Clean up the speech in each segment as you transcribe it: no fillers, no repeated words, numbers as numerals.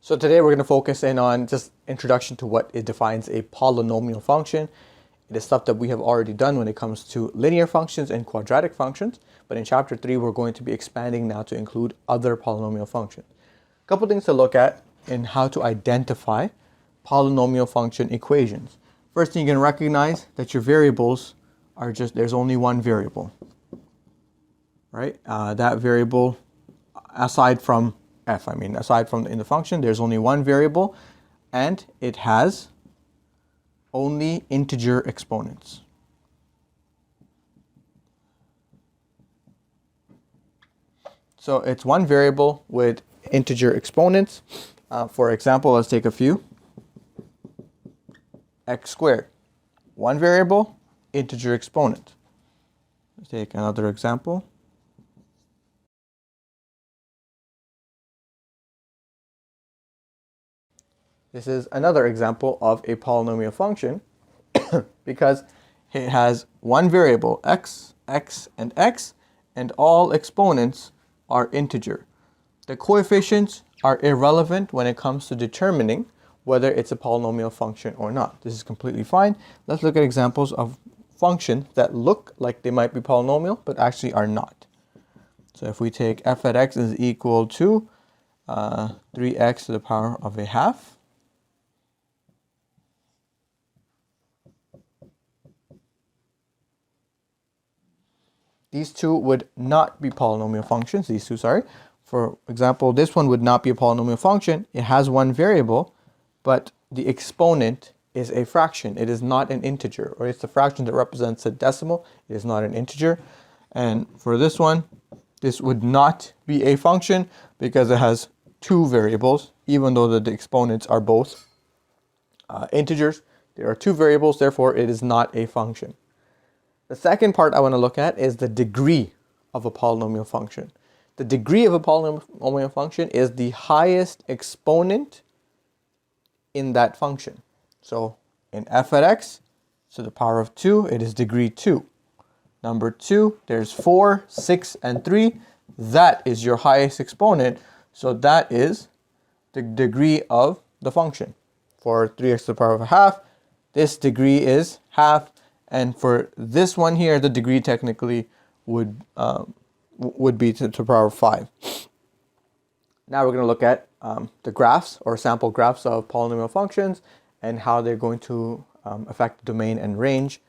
So today we're going to focus in on just introduction to what it defines a polynomial function. It is stuff that we have already done when it comes to linear functions and quadratic functions, but in chapter 3 we're going to be expanding now to include other polynomial functions. A couple things to look at in how to identify polynomial function equations. First thing, you can recognize that your variables are there's only one variable, right? That variable, aside from f, aside from in the function, there's only one variable and it has only integer exponents. So it's one variable with integer exponents. For example, let's take a few. X squared. One variable, integer exponent. Let's take another example. This is another example of a polynomial function because it has one variable, x, and x, and all exponents are integer. The coefficients are irrelevant when it comes to determining whether it's a polynomial function or not. This is completely fine. Let's look at examples of functions that look like they might be polynomial but actually are not. So if we take f at x is equal to 3x to the power of a half, these two would not be polynomial functions, For example, this one would not be a polynomial function. It has one variable, but the exponent is a fraction. It is not an integer, or it's a fraction that represents a decimal. It is not an integer. And for this one, this would not be a function because it has two variables, even though the exponents are both integers. There are two variables, therefore it is not a function. The second part I want to look at is the degree of a polynomial function. The degree of a polynomial function is the highest exponent in that function. So in f at x to the power of 2, it is degree 2. Number 2, there's 4, 6, and 3. That is your highest exponent. So that is the degree of the function. For 3x to the power of a half, this degree is half. And for this one here, the degree technically would be to the power of 5. Now we're going to look at the graphs or sample graphs of polynomial functions and how they're going to affect the domain and range.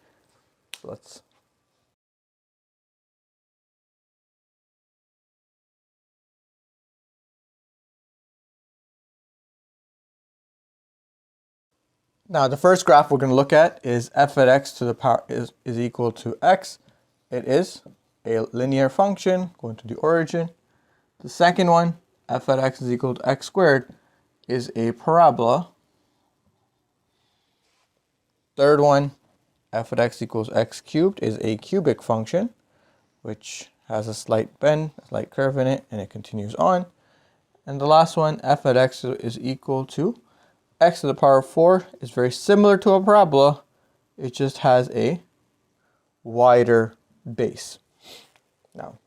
Now the first graph we're going to look at is f at x to the power is equal to x. It is a linear function going to the origin. The second one, f at x is equal to x squared, is a parabola. Third one, f at x equals x cubed, is a cubic function, which has a slight bend, a slight curve in it, and it continues on. And the last one, f at x is equal to x to the power of 4, is very similar to a parabola. It just has a wider base. Now,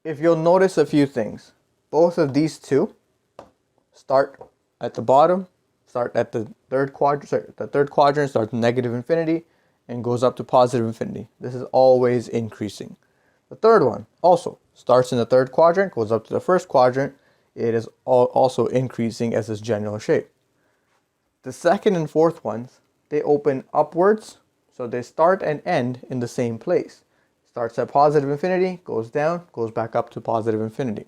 if you'll notice a few things, both of these two start at the bottom, start at the third quadrant. The third quadrant starts negative infinity and goes up to positive infinity. This is always increasing. The third one also starts in the third quadrant, goes up to the first quadrant. It is also increasing as its general shape. The second and fourth ones, they open upwards, so they start and end in the same place. Starts at positive infinity, goes down, goes back up to positive infinity.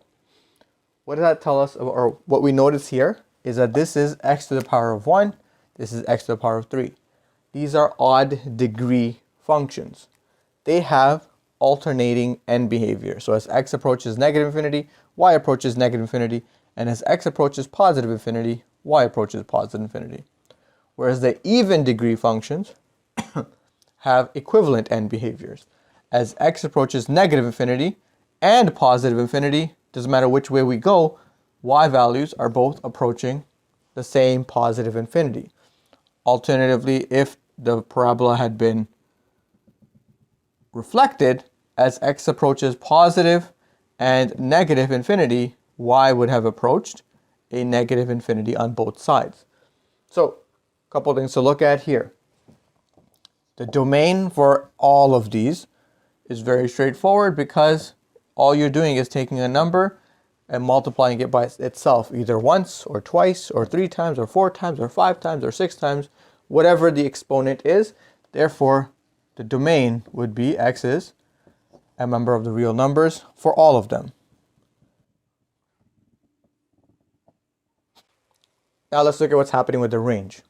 What does that tell us, or what we notice here, is that this is x to the power of 1, this is x to the power of 3. These are odd degree functions. They have alternating end behavior. So as x approaches negative infinity, y approaches negative infinity, and as x approaches positive infinity, y approaches positive infinity. Whereas the even degree functions have equivalent end behaviors. As x approaches negative infinity and positive infinity, doesn't matter which way we go, y values are both approaching the same positive infinity. Alternatively, if the parabola had been reflected, as x approaches positive and negative infinity, y would have approached a negative infinity on both sides. So, a couple things to look at here. The domain for all of these is very straightforward because all you're doing is taking a number and multiplying it by itself, either once or twice or 3 times or 4 times or 5 times or 6 times, whatever the exponent is. Therefore, the domain would be x is a member of the real numbers for all of them. Now let's look at what's happening with the range.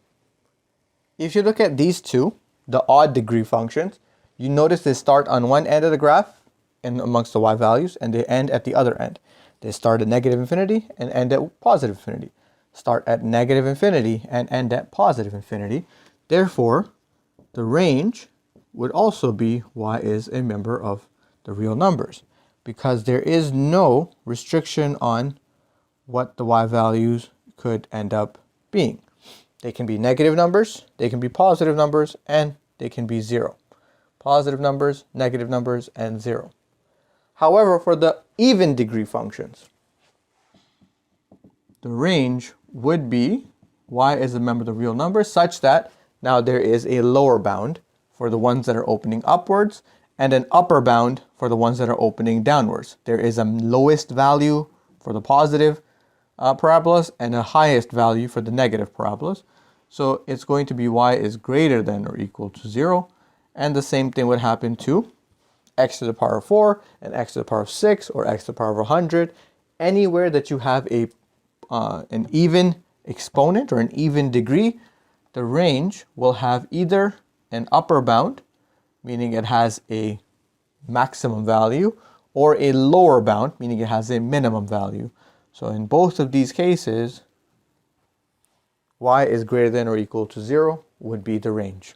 If you look at these two, the odd degree functions, you notice they start on one end of the graph and amongst the y values, and they end at the other end. They start at negative infinity and end at positive infinity. Start at negative infinity and end at positive infinity. Therefore, the range would also be y is a member of the real numbers, because there is no restriction on what the y values could end up being. They can be negative numbers, they can be positive numbers, and they can be 0. Positive numbers, negative numbers, and 0. However, for the even degree functions, the range would be y is a member of the real numbers, such that now there is a lower bound for the ones that are opening upwards and an upper bound for the ones that are opening downwards. There is a lowest value for the positive parabolas and a highest value for the negative parabolas. So it's going to be y is greater than or equal to 0. And the same thing would happen to x to the power of 4 and x to the power of 6 or x to the power of 100. Anywhere that you have a an even exponent or an even degree, the range will have either an upper bound, meaning it has a maximum value, or a lower bound, meaning it has a minimum value. So in both of these cases, y is greater than or equal to 0 would be the range.